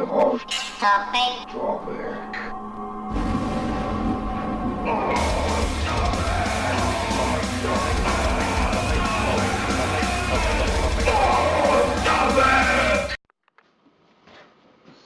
Off topic.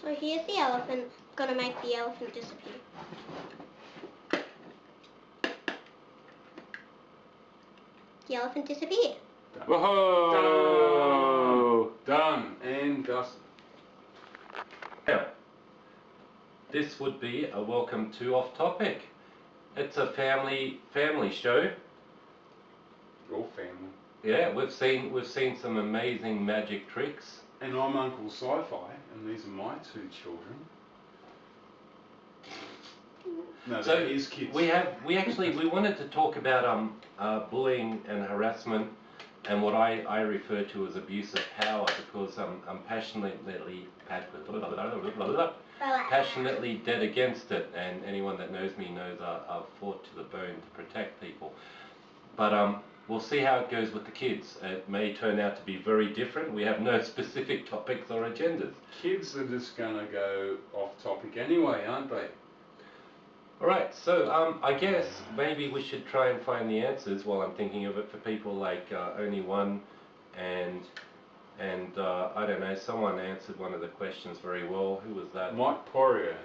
So here's the elephant. Gonna make the elephant disappear. The elephant disappeared. Whoa! Done and dusted. Now, this would be a welcome to Off Topic. It's a family show. Your family. Yeah, we've seen some amazing magic tricks. And I'm Uncle SiFi, and these are my two children. No, So they're his kids. we wanted to talk about bullying and harassment and what I refer to as abuse of power, because I'm passionately dead against it, and anyone that knows me knows I've fought to the bone to protect people. But we'll see how it goes with the kids. It may turn out to be very different. We have no specific topics or agendas. Kids are just gonna go off topic anyway, aren't they? Alright, so I guess maybe we should try and find the answers while I'm thinking of it for people like Only One and I don't know, someone answered one of the questions very well. Who was that? Mike Poirier.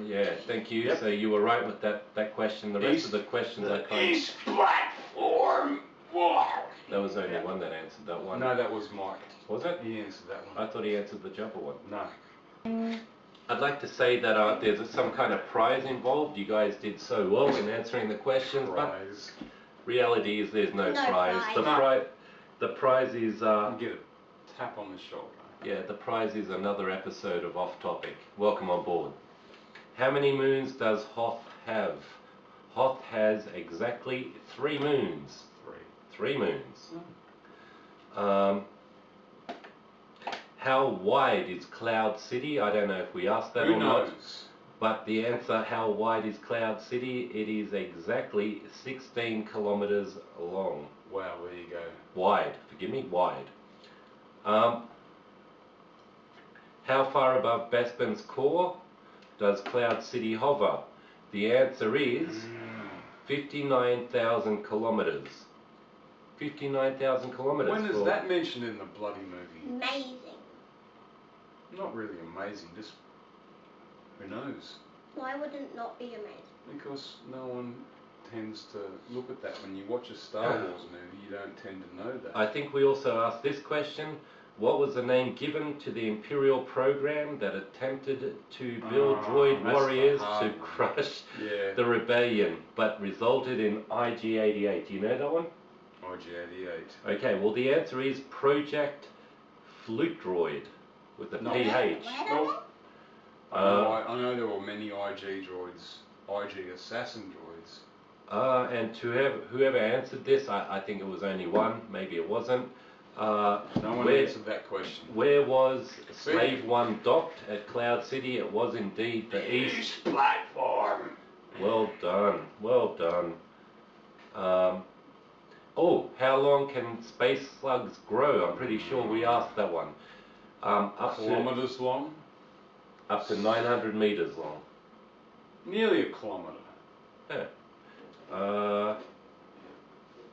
Yeah, thank you. Yep. So you were right with that question. The rest of the questions I kind East platform. Wow. There was only one that answered that one. No, that was Mike. Was it? He answered that one. I thought he answered the jumper one. No. I'd like to say that there's some kind of prize involved. You guys did so well in answering the questions, Prize. but reality is there's no prize. prize. The prize is You get a tap on the shoulder. yeah, the prize is another episode of Off Topic. Welcome on board. How many moons does Hoth have? Hoth has exactly 3 moons. 3 moons. How wide is Cloud City? I don't know if we asked that Who or not. knows? But the answer, how wide is Cloud City? It is exactly 16 kilometers long. Wow, there you go. Wide, forgive me, wide. How far above Bespin's core does Cloud City hover? The answer is 59,000 kilometers. 59,000 kilometers. When is that mentioned in the bloody movie? Amazing. Not really amazing, just who knows? Why would it not be amazing? Because no one tends to look at that. When you watch a Star Wars movie, you don't tend to know that. I think we also asked this question. What was the name given to the Imperial program that attempted to build droid warriors to crush the rebellion, but resulted in IG-88? Do you know that one? IG-88. Okay, well the answer is Project Flute Droid with the PH. Nope. I know there were many IG droids, IG assassin droids. And to whoever answered this, I think it was only one, maybe it wasn't. No one answered that question. Where was Slave 1 docked at Cloud City? It was indeed the East platform. Well done, well done. Oh, how long can space slugs grow? I'm pretty sure we asked that one. Kilometers long? Up to 900 meters long. Nearly a kilometer. Yeah.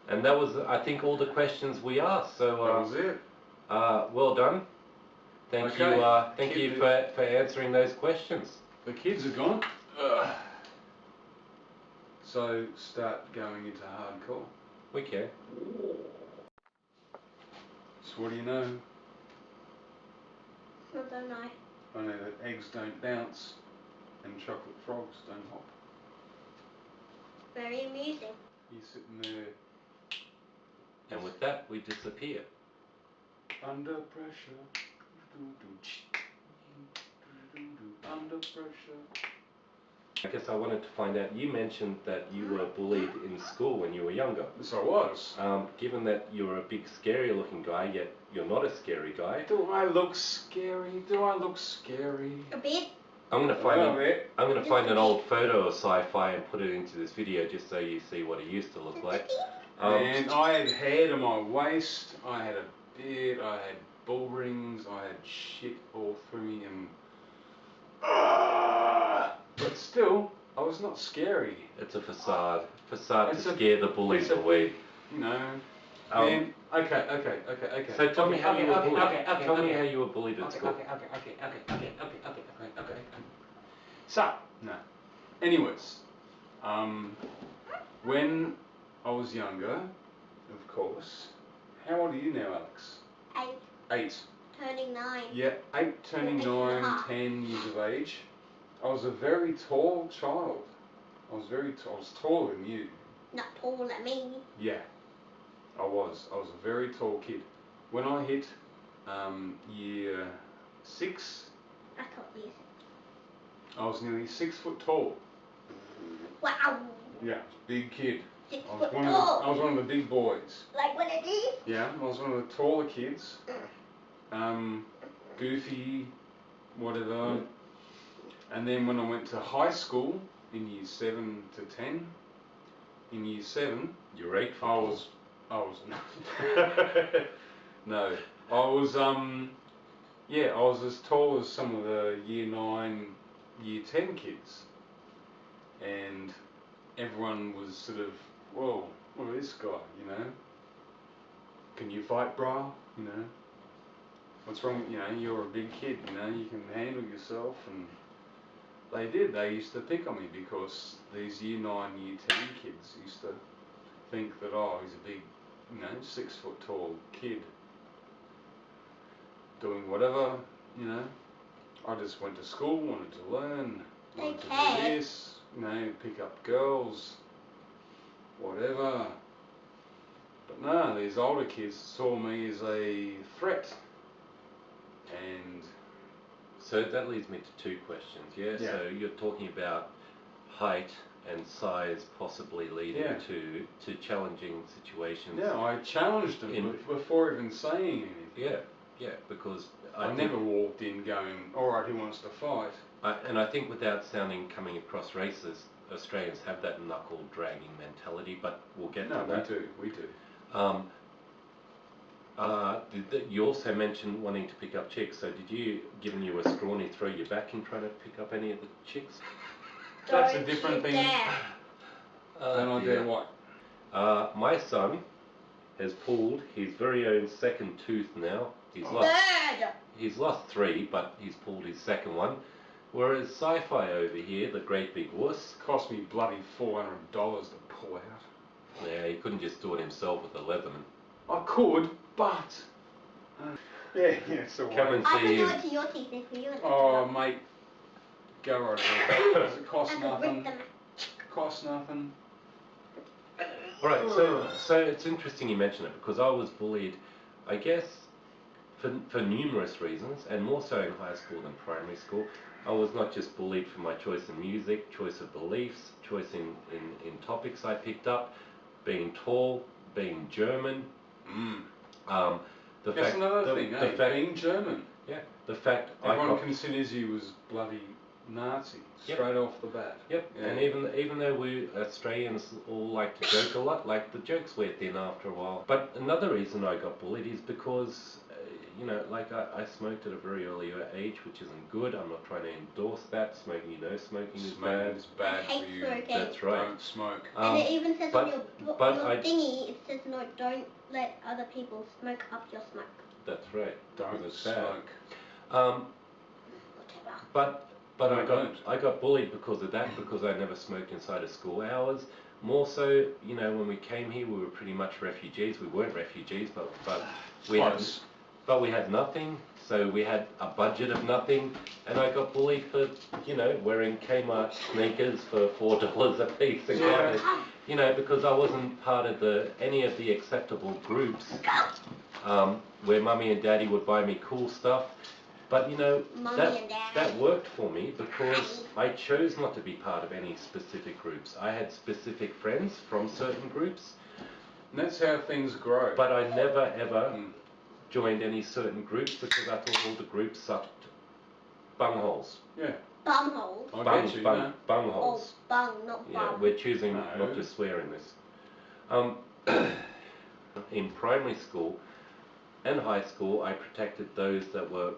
And that was, I think, all the questions we asked. So that was it. well done. Thank you for answering those questions. The kids are gone. So start going into hardcore. We can. So what do you know? I don't know. I know that eggs don't bounce and chocolate frogs don't hop. Very amusing. You're sitting there And with that, we disappear. under pressure. Under pressure. I guess I wanted to find out, you mentioned that you were bullied in school when you were younger. Yes, I was. Given that you're a big scary looking guy, yet you're not a scary guy. Do I look scary? Do I look scary? A bit. I'm gonna find an old photo of Sci-Fi and put it into this video just so you see what he used to look like. And I had hair to my waist, I had a beard, I had bull rings, I had shit all through me, and still, I was not scary. It's a facade. Facade It's to a- scare the bullies it's a- away. You know. Um, Okay. So tell me how you were bullied. Okay. Tell me how you were bullied at school. Okay. So, no. Anyways, when I was younger, of course. How old are you now, Alex? 8. 8. Turning 9. Yeah, 8, turning 9, 10 years of age. I was a very tall child. I was taller than you. Not taller than me. Yeah, I was a very tall kid. When I hit year 6, I thought you. I was nearly 6 foot tall. Wow. Yeah, big kid. 6 I foot was tall. I was one of the big boys. Like one of these. Yeah, I was one of the taller kids. Goofy, whatever. And then when I went to high school in year 7 to 10, in year 7, You're 8 foot I was no, I was I was as tall as some of the year 9, year 10 kids, and everyone was sort of, whoa, look at this guy, you know. Can you fight, brah? You know. What's wrong? You know, you're a big kid. You know, you can handle yourself, and they did. They used to pick on me because these year 9, year 10 kids used to think that, oh, he's a big, 6 foot tall kid doing whatever, you know. I just went to school, wanted to learn, wanted to do this, pick up girls, whatever. But no, these older kids saw me as a threat. And so that leads me to 2 questions. Yeah. So you're talking about height and size possibly leading to challenging situations. yeah, I challenged them before even saying anything. Yeah, because I never walked in going, all right, who wants to fight? And I think without coming across racist, Australians have that knuckle dragging mentality, but we'll get to that. No, we do. You also mentioned wanting to pick up chicks, so did you, given you were scrawny, throw your back in trying to pick up any of the chicks? That's a different thing. Dare. Then I dare what? My son has pulled his very own second tooth now. He's lost 3, but he's pulled his second one. Whereas SiFi over here, the great big wuss, Cost me bloody $400 to pull out. yeah, he couldn't just do it himself with a Leatherman. I could, but yeah, so Come and I see can do him. it to your teeth if you want. oh mate, go right ahead. Does it I cost could nothing? rip them. Cost nothing. Alright, so it's interesting you mention it, because I was bullied, I guess, for numerous reasons, and more so in high school than primary school. I was not just bullied for my choice in music, choice of beliefs, choice in topics I picked up, being tall, being German. That's another thing, being German. Yeah, the fact Everyone considers you as bloody Nazi straight off the bat. Yep, Yeah. and even though we Australians all like to joke a lot, like the jokes wear thin after a while. But another reason I got bullied is because, I smoked at a very early age, which isn't good. I'm not trying to endorse that. Smoking Smoking is is bad I hate for you. smoking. That's right. Don't smoke. And it even says on your thingy, it says no, don't let other people smoke up your smoke. That's right. Don't That's bad. smoke. But No, I got bullied because of that, because I never smoked inside of school hours. More so, when we came here, we were pretty much refugees. We weren't refugees, but we had nothing. So we had a budget of nothing, and I got bullied for wearing Kmart sneakers for $4 a piece. Because I wasn't part of any of the acceptable groups where mummy and daddy would buy me cool stuff. But that worked for me because I chose not to be part of any specific groups. I had specific friends from certain groups. And that's how things grow. But I never ever joined any certain groups because I thought all the groups sucked bungholes. Yeah. Bumholes. I get you, Bungholes. Oh, bung, not bum. Yeah, we're choosing not to swear in this. In primary school and high school, I protected those that were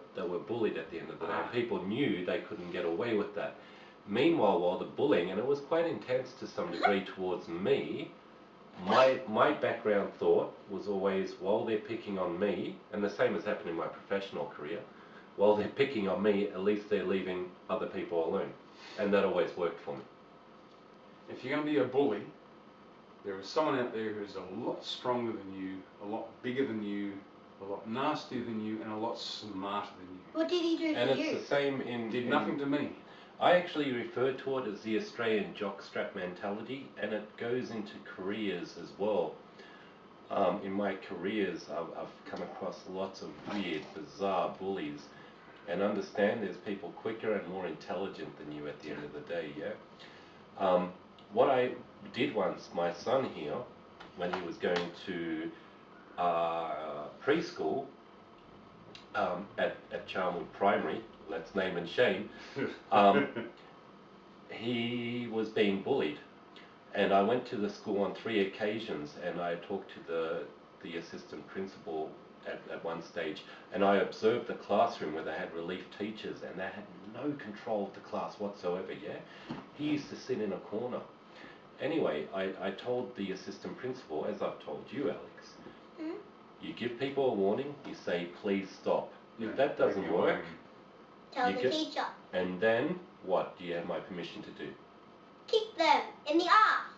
bullied at the end of the day. People knew they couldn't get away with that. Meanwhile, while the bullying, and it was quite intense to some degree towards me, my background thought was always, while they're picking on me, and the same has happened in my professional career, while they're picking on me, at least they're leaving other people alone. And that always worked for me. If you're going to be a bully, there is someone out there who's a lot stronger than you, a lot bigger than you, a lot nastier than you, and a lot smarter than you. What did he do And to it's you? the same in... Did nothing to me. I actually refer to it as the Australian jockstrap mentality, and it goes into careers as well. In my careers, I've come across lots of weird, bizarre bullies, and understand there's people quicker and more intelligent than you at the end of the day, yeah? What I did once, my son here, when he was going to preschool at Charnwood Primary, let's name and shame, he was being bullied. And I went to the school on 3 occasions, and I talked to the assistant principal at one stage, and I observed the classroom where they had relief teachers, and they had no control of the class whatsoever, yeah? He used to sit in a corner. Anyway, I told the assistant principal, as I've told you, Alex, you give people a warning, you say, please stop. If that doesn't work, Tell the teacher. and then, what do you have my permission to do? Kick them in the ass.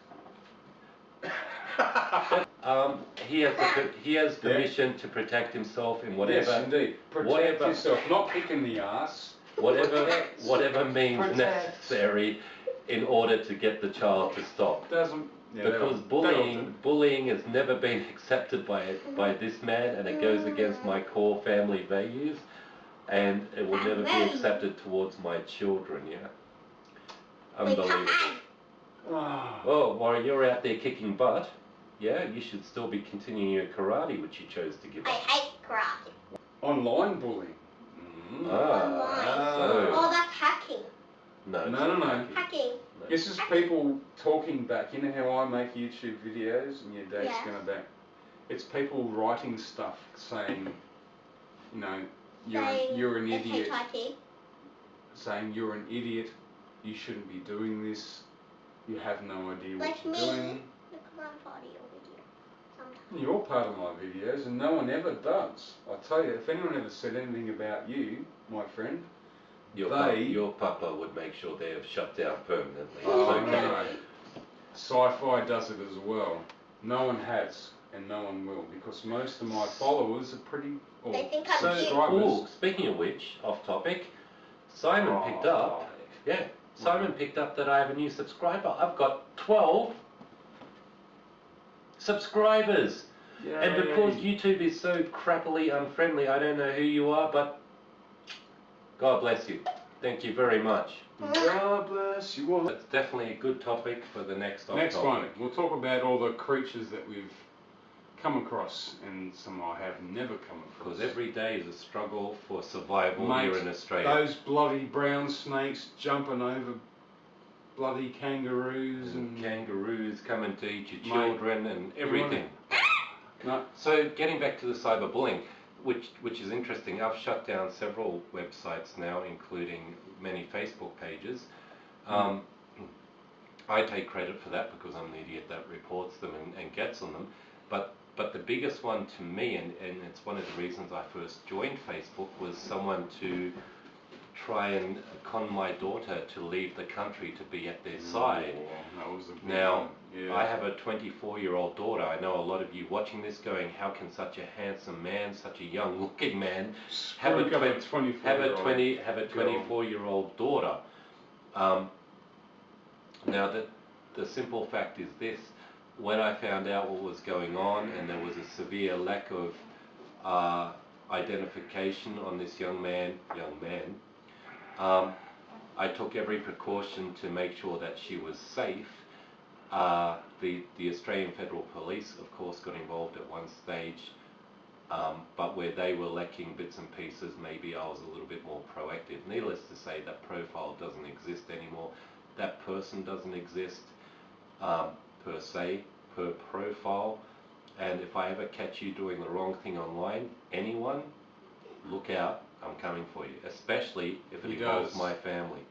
He has permission to protect himself in whatever. Yes, indeed. Protect yourself, not kick in the ass. Whatever means necessary in order to get the child to stop. Because bullying has never been accepted by this man, and it goes against my core family values, and it will never be accepted towards my children. Yeah, unbelievable. Oh, while you're out there kicking butt, yeah, you should still be continuing your karate, which you chose to give I up. hate karate. Online bullying. Oh, that's hacking. No. Hacking. No. This is people talking back. You know how I make YouTube videos and your date's Yeah. going to back? It's people writing stuff saying, you know, you're an idiot. S-H-I-T. Saying you're an idiot, you shouldn't be doing this, you have no idea what Like you're me. doing. Look, I'm part of your video. Sometimes. You're part of my videos and no one ever does. I tell you, if anyone ever said anything about you, my friend, Your papa would make sure they have shut down permanently. Oh, Okay. no. SiFi does it as well. No one has, and no one will, because most of my followers are pretty. They think I'm cute. subscribers. Speaking of which, off topic, Simon picked up. Yeah, Simon picked up that I have a new subscriber. I've got 12 subscribers. Yay. And because YouTube is so crappily unfriendly, I don't know who you are, but God bless you. Thank you very much. God bless you all. That's definitely a good topic for the next topic. Next one, we'll talk about all the creatures that we've come across, and some I have never come across. Because every day is a struggle for survival here in Australia. Those bloody brown snakes jumping over bloody kangaroos and kangaroos coming to eat your children and everything. No. So getting back to the cyberbullying, which is interesting, I've shut down several websites now, including many Facebook pages. I take credit for that because I'm the idiot that reports them and gets on them. But the biggest one to me, and it's one of the reasons I first joined Facebook, was someone to try and con my daughter to leave the country to be at their side. That was a big Now, one. Yeah. I have a 24-year-old daughter. I know a lot of you watching this going, how can such a handsome man, such a young-looking man, have a 24-year-old daughter? Now, the simple fact is this. When I found out what was going on, and there was a severe lack of identification on this young man, I took every precaution to make sure that she was safe. The Australian Federal Police, of course, got involved at one stage, but where they were lacking bits and pieces, maybe I was a little bit more proactive. Needless to say, that profile doesn't exist anymore. That person doesn't exist per se, per profile. And if I ever catch you doing the wrong thing online, anyone, look out, I'm coming for you, especially if it involves my family.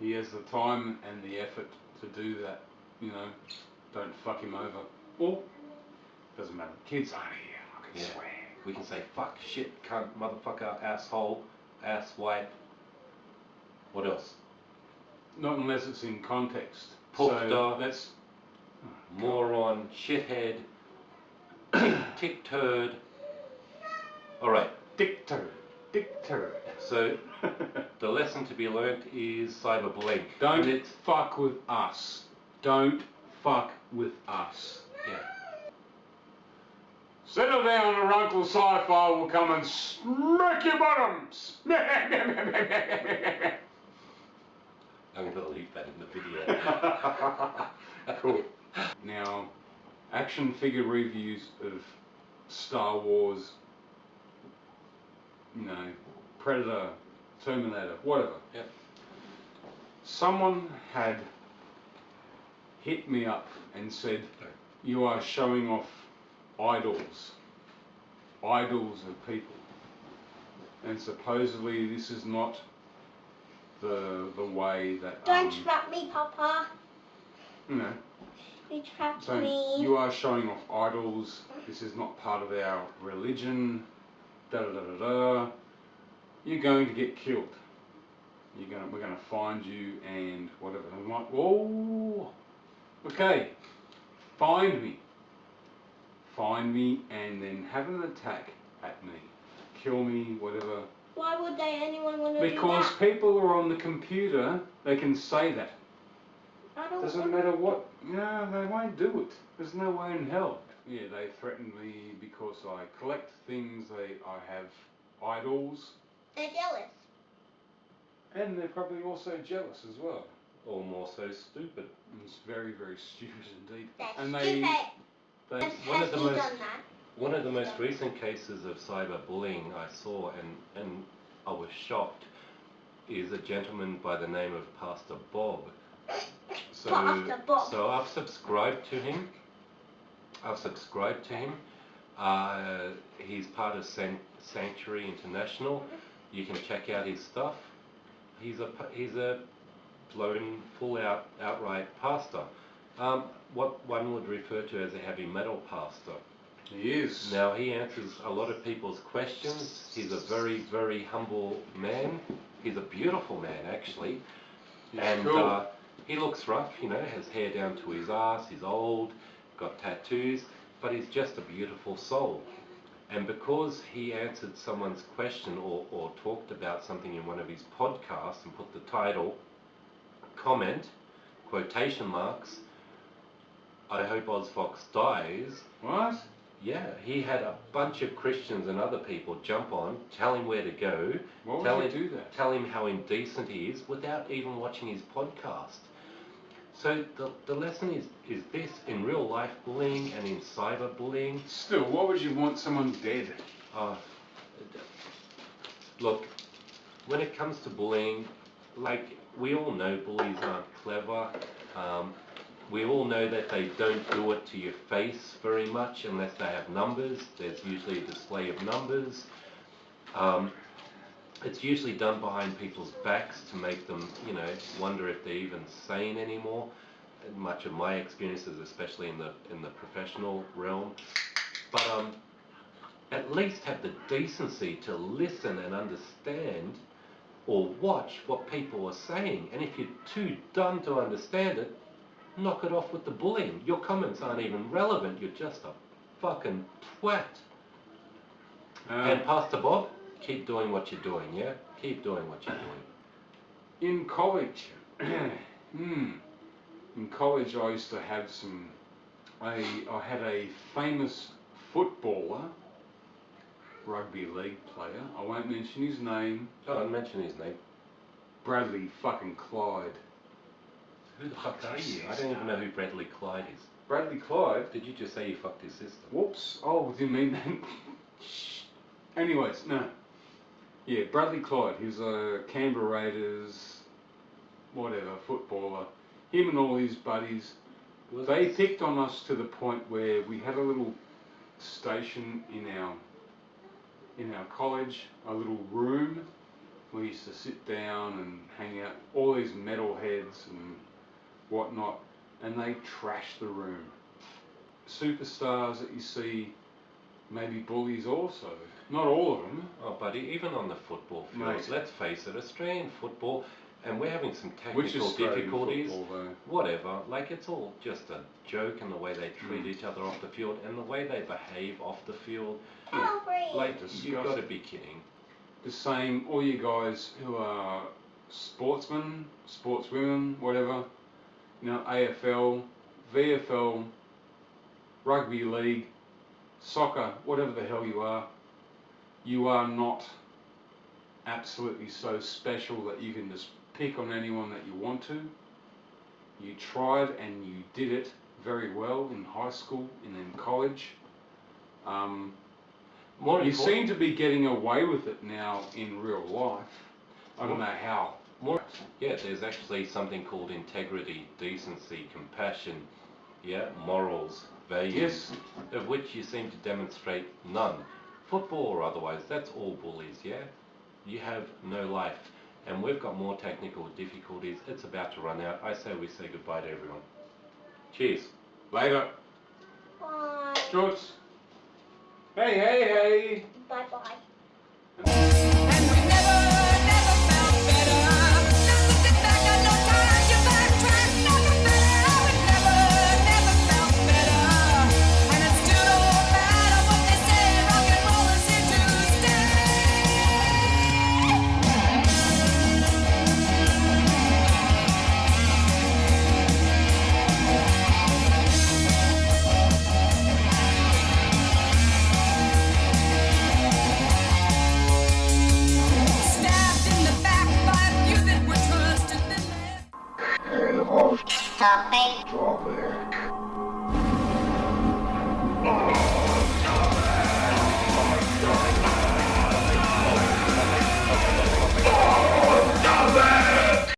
he has the time and the effort to do that. You know, don't fuck him over. Or doesn't matter. Kids aren't here. I can swear. We can say fuck, shit, cunt, motherfucker, asshole, asswipe. What else? Not unless it's in context. Poofda. So that's moron, shithead, tick turd. Alright. dick turd. So the lesson to be learnt is cyberbullying. Don't fuck with us. Don't fuck with us. Yeah. Settle down or Uncle Sci-Fi will come and smack your bottoms. I'm going to leave that in the video. Cool. Now, action figure reviews of Star Wars, you know, Predator, Terminator, whatever. Yep. Someone had hit me up and said, you are showing off idols of people. And supposedly this is not the way that... Don't trap me, Papa. You know. You trapped So me. you are showing off idols. This is not part of our religion. Da da da da da. You're going to get killed. We're gonna find you and whatever. I'm like, oh, okay. Find me, and then have an attack at me, kill me, whatever. Why would anyone want to do Because that? people are on the computer. They can say that. I don't Doesn't want matter what. No, they won't do it. There's no way in hell. Yeah, they threaten me because I collect things. I have idols. They're jealous. And they're probably also jealous as well. Or more so stupid. It's very, very stupid indeed. That's And stupid. they One of the Has he most- done that? One of the most recent cases of cyberbullying I saw, and I was shocked, is a gentleman by the name of Pastor Bob. Pastor Bob. So I've subscribed to him. He's part of Sanctuary International. You can check out his stuff. He's a blown, outright pastor. What one would refer to as a heavy metal pastor. He is. Now he answers a lot of people's questions. He's a very, very humble man. He's a beautiful man, actually. And cool. he looks rough, you know, has hair down to his ass. He's old, got tattoos, but he's just a beautiful soul. And because he answered someone's question or talked about something in one of his podcasts and put the title, comment, quotation marks, I hope Ozfox dies. What? Yeah, he had a bunch of Christians and other people jump on, tell him where to go, Why tell would you do that? tell him how indecent he is without even watching his podcast. So the lesson is this in real life bullying and in cyber bullying. Still, why would you want someone dead? Look, when it comes to bullying, like we all know bullies aren't clever. We all know that they don't do it to your face very much unless they have numbers. There's usually a display of numbers. It's usually done behind people's backs to make them, you know, wonder if they're even sane anymore. And much of my experiences, especially in the professional realm. But at least have the decency to listen and understand or watch what people are saying. And if you're too dumb to understand it, knock it off with the bullying. Your comments aren't even relevant. You're just a fucking twat. And Pastor Bob, keep doing what you're doing, yeah? Keep doing what you're doing. In college, I used to have I had a famous footballer, rugby league player. I won't mention his name. Oh, I'll mention his name. Bradley fucking Clyde. Who the fuck are you? I don't even know who Bradley Clyde is. Bradley Clyde? Did you just say you fucked his sister? Whoops. Oh, do you mean that? Anyways, no. Yeah, Bradley Clyde. He was a Canberra Raiders, whatever, footballer. Him and all his buddies, they picked on us to the point where we had a little station in our college, a little room We used to sit down and hang out, all these metalheads and whatnot, and they trashed the room. Superstars that you see, maybe bullies also. Not all of them. Oh, buddy, even on the football field, Mate. let's face it, Australian football, and we're having some Which technical Australian difficulties. football, though? Whatever, like it's all just a joke in the way they treat each other off the field and the way they behave off the field. Hungry. Like, Disgusting. you've got to be kidding. The same, all you guys who are sportsmen, sportswomen, whatever, you know, AFL, VFL, rugby league, soccer, whatever the hell you are not absolutely so special that you can just pick on anyone that you want to. You tried and you did it very well in high school and in college. You seem to be getting away with it now in real life. I don't know how. Yeah, there's actually something called integrity, decency, compassion, morals, values, of which you seem to demonstrate none. Football or otherwise, that's all bullies, yeah? You have no life. And we've got more technical difficulties. It's about to run out. I say we say goodbye to everyone. Cheers. Later. Bye. George. Hey. Bye bye. And we never felt better. Just looking back, I know time you backtrack. Never better. We never felt better. And it still don't matter what they say. Rock and roll is here to stay. Stabbed in the back by a few that were trusted. Holst. Topic. Strawberry.